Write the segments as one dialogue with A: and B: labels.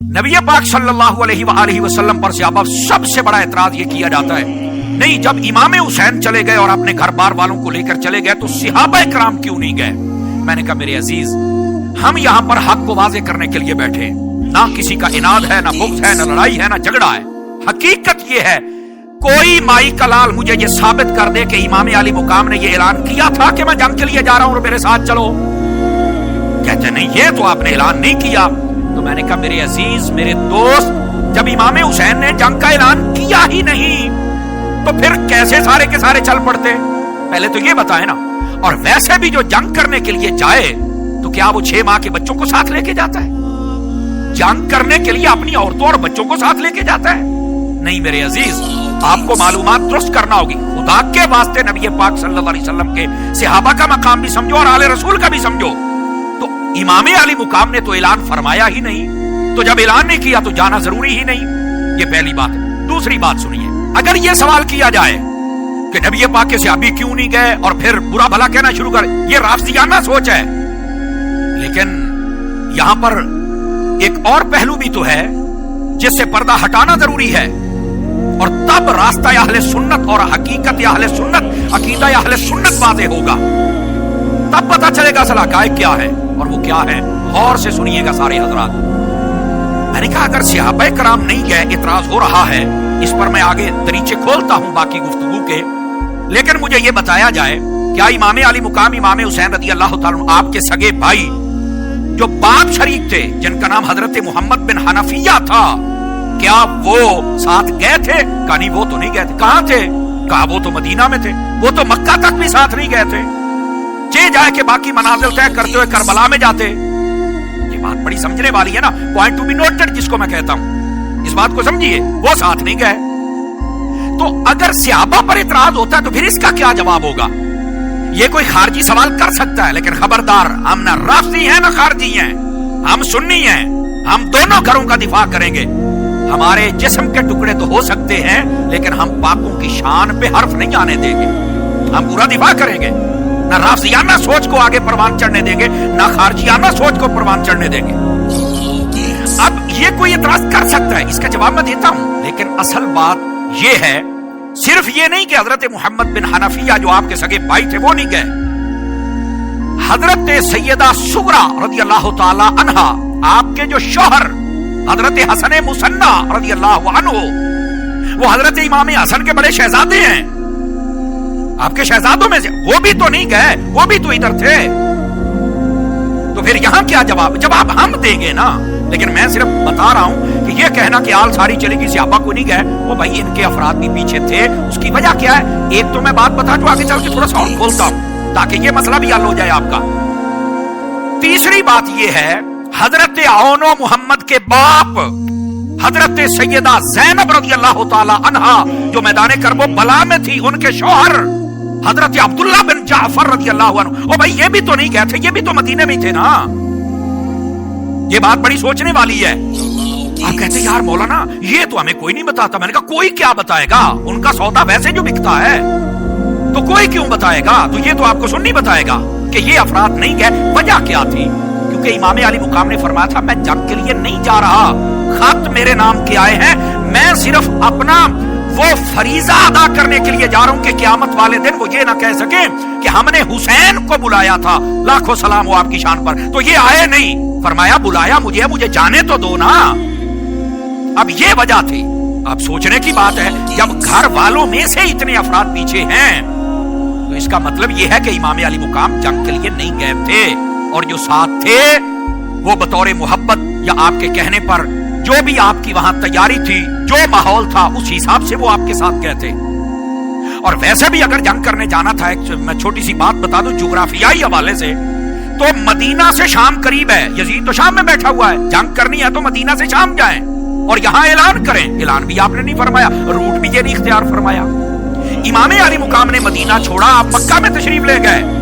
A: नबी पाक सल्लल्लाहु अलैहि वसल्लम पर सहाबा सबसे बड़ा एतराज ये किया जाता है, नहीं जब इमाम हुसैन चले गए और अपने घर बार वालों को लेकर चले गए तो सहाबा कराम क्यों नहीं गए? मैंने कहा मेरे अजीज, हम यहां पर हक को वाजे करने के लिए बैठे, ना किसी का इनाद है, ना बुग़्ज़ है, ना लड़ाई है, ना झगड़ा है। हकीकत ये है, कोई माई का लाल मुझे ये साबित कर दे कि इमाम अली मुकाम ने ये ऐलान किया था कि मैं जंग के लिए जा रहा हूं और मेरे साथ चलो। कहते नहीं, ये तो आपने ऐलान नहीं किया। तो मैंने कहा मेरे अजीज, मेरे दोस्त, जब इमाम हुसैन ने जंग का ऐलान किया ही नहीं तो फिर कैसे सारे के सारे चल पड़ते? पहले तो ये बताए ना। और वैसे भी जो जंग करने के लिए जाए तो क्या वो 6 माह के बच्चों को साथ लेके जाता है? जंग करने के लिए अपनी औरतों और बच्चों को साथ लेके जाता है? नहीं मेरे अजीज, आपको मालूमात दुरुस्त करना होगी। खुदा के वास्ते नबी पाक सल्लल्लाहु अलैहि वसल्लम के सहाबा का मकाम भी समझो और आले रसूल का भी समझो। तो इमाम अली मुकाम ने तो ऐलान फरमाया ही नहीं, तो जब ऐलान नहीं किया तो जाना जरूरी ही नहीं। ये पहली बात है। दूसरी बात सुनिए, अगर ये सवाल किया जाए कि नबी पाक के सहाबी क्यों नहीं गए और फिर बुरा भला कहना शुरू कर, ये राफ़िदियाना सोच है। लेकिन यहां पर एक और पहलू भी तो है जिससे पर्दा हटाना जरूरी है, और तब रास्ता अहले सुन्नत और हकीकत अहले सुन्नत, अकीदा अहले सुन्नत वाज़ेह होगा। तब पता चलेगा असल हक़ाइक़ क्या है और वो क्या है। गौर से सुनिएगा सारे हज़रात। मैंने कहा अगर सहाबा कराम नहीं गए, इतराज हो रहा है, इस पर मैं आगे दरीचे खोलता हूं बाकी गुफ्तगू के, लेकिन मुझे यह बताया जाए क्या इमाम अली मुकाम इमाम हुसैन रज़ी अल्लाह ताला अन्हु आपके सगे भाई जो बाप शरीक थे जिनका नाम हजरत मोहम्मद बिन हनफिया था, क्या वो साथ गए थे? कहा नहीं, वो तो नहीं गए थे। कहां थे? कहा वो तो मदीना में थे, वो तो मक्का तक भी साथ नहीं गए थे। चे जाए कि बाकी मनाजिल तय करते हुए करबला में जाते। ये बात बड़ी समझने वाली है ना, पॉइंट टू बी नोटेड जिसको मैं कहता हूं, इस बात को समझिए। वो साथ नहीं गए, तो अगर सहाबा पर इतराज होता है तो फिर इसका क्या जवाब होगा? ये कोई खारजी सवाल कर सकता है, लेकिन खबरदार, हम ना राफ़िदी हैं ना खारजी हैं, हम सुन्नी हैं। हम दोनों घरों का दिफा करेंगे। हमारे जिस्म के टुकड़े तो हो सकते हैं, लेकिन हम पाकों की शान पे हर्फ नहीं आने देंगे। हम पूरा दिफा करेंगे, ना राफ़िदियाना सोच को आगे परवान चढ़ने देंगे, ना खारजियाना सोच को परवान चढ़ने देंगे। अब ये कोई इतराज कर सकता है, इसका जवाब मैं देता हूं, लेकिन असल बात ये है, सिर्फ ये नहीं कि हजरत मोहम्मद बिन हनफिया जो आपके सगे भाई थे वो नहीं गए, हजरत सैयदा सुगरा रज़ी अल्लाह ताला अन्हा, आपके जो शौहर हजरत हसन मुसन्ना रज़ी अल्लाह अन्हु, वो हजरत इमाम हसन के बड़े शहजादे हैं, आपके शहजादों में से, वो भी तो नहीं गए, वो भी तो इधर थे। तो फिर यहां क्या जवाब? जवाब हम देंगे ना, लेकिन मैं सिर्फ बता रहा हूं कि यह कहना कि आल सारी चलेगी सहाबा को नहीं गए, वो भाई इनके अफराद भी पीछे थे। उसकी वजह क्या है? एक तो मैं बात बता दूं, आगे चल के थोड़ा सा और खोलता हूं ताकि ये मसला भी हल हो जाए आपका। तीसरी बात यह है, हजरत औनो मुहम्मद के बाप हजरत सैयदा ज़ैनब रज़ी अल्लाह ताला अन्हा जो मैदान करबो बला में थी, उनके शौहर हजरत अब्दुल्ला बिन जाफर रज़ी अल्लाह अन्हु, ओ भाई ये भी तो नहीं गए थे, ये भी तो मदीने में थे ना। ये बात बड़ी सोचने वाली है। आप कहते यार मौलाना ये तो हमें कोई नहीं बताता। मैंने कहा कोई क्या बताएगा, उनका सौदा वैसे जो बिकता है, तो कोई क्यों बताएगा? तो ये तो आपको सुन्नी बताएगा कि ये अफराद नहीं गए। वजह क्या थी? क्योंकि इमाम अली मुकाम ने फरमाया था मैं जंग के लिए नहीं जा रहा, खत मेरे नाम के आए हैं, मैं सिर्फ अपना वो फरीजा अदा करने के लिए जा रहा हूं कि क़यामत वाले दिन वो ये ना कह सके कि हमने हुसैन को बुलाया था, लाखों सलाम हो आपकी शान पर, तो ये आए नहीं। फरमाया बुलाया मुझे जाने तो दो ना। अब ये वजह थी। अब सोचने की बात है, जब घर वालों में से इतने अफराद पीछे हैं तो इसका मतलब यह है कि इमाम अली मुकाम जंग के लिए नहीं गए थे, और जो साथ थे वो बतौर मोहब्बत या आपके कहने पर जो भी आपकी वहां तैयारी थी, जो माहौल था, उस हिसाब से वो आपके साथ गए थे। और वैसे भी अगर जंग करने जाना था, मैं छोटी सी बात बता दूं जुग्राफियाई हवाले से, तो मदीना से शाम करीब है, यजीद तो शाम में बैठा हुआ है, जंग करनी है तो मदीना से शाम जाएं और यहां ऐलान करें। ऐलान भी आपने नहीं फरमाया, रूट भी ये नहीं इख्तियार फरमाया। इमाम अली मुकाम ने मदीना छोड़ा, आप मक्का में तशरीफ ले गए।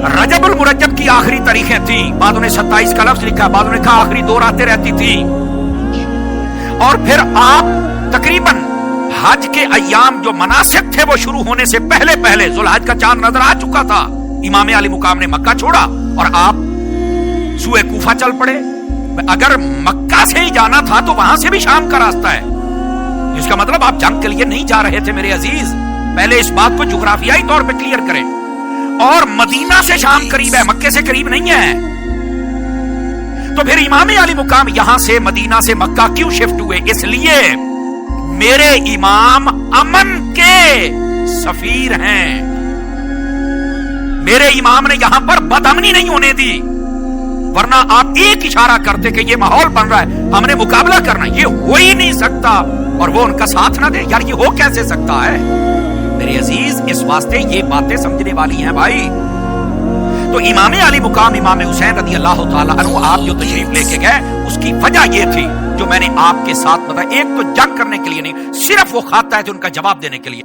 A: रजबुल मुरज्जब की आखिरी तारीखें थी, बाद ने 27 का लफ्ज लिखा, बाद ने कहा आखिरी 2 रातें रहती थी, और फिर आप तकरीबन हज के अय्याम जो मनासिक थे वो शुरू होने से पहले पहले जुल्हज का चांद नजर आ चुका था। इमाम अली मुकाम ने मक्का छोड़ा और आप सूए कूफा चल पड़े। اگر مکہ سے ہی جانا تھا تو وہاں سے بھی شام کا راستہ ہے. اس کا مطلب آپ جنگ کے لیے نہیں جا رہے تھے میرے عزیز. پہلے اس بات کو جغرافیائی طور پہ کلیئر کریں. اور مدینہ سے شام قریب ہے, مکے سے قریب نہیں ہے. تو پھر امام علی مقام یہاں سے مدینہ سے مکہ کیوں شفٹ ہوئے؟ اس لیے میرے امام امن کے سفیر ہیں. میرے امام نے یہاں پر بدامنی نہیں ہونے دی, ورنہ آپ ایک اشارہ کرتے کہ یہ ماحول بن رہا ہے, ہم نے مقابلہ کرنا, یہ ہو ہی نہیں سکتا, اور وہ ان کا ساتھ نہ دے. یار یہ ہو کیسے سکتا ہے میرے عزیز؟ اس واسطے یہ باتیں سمجھنے والی ہیں بھائی. تو امام علی مقام امام حسین رضی اللہ تعالیٰ عنہ آپ جو تشریف لے کے گئے, اس کی وجہ یہ تھی جو میں نے آپ کے ساتھ بتایا. ایک تو جنگ کرنے کے لیے نہیں, صرف وہ خاطہ ہے ان کا جواب دینے کے لیے.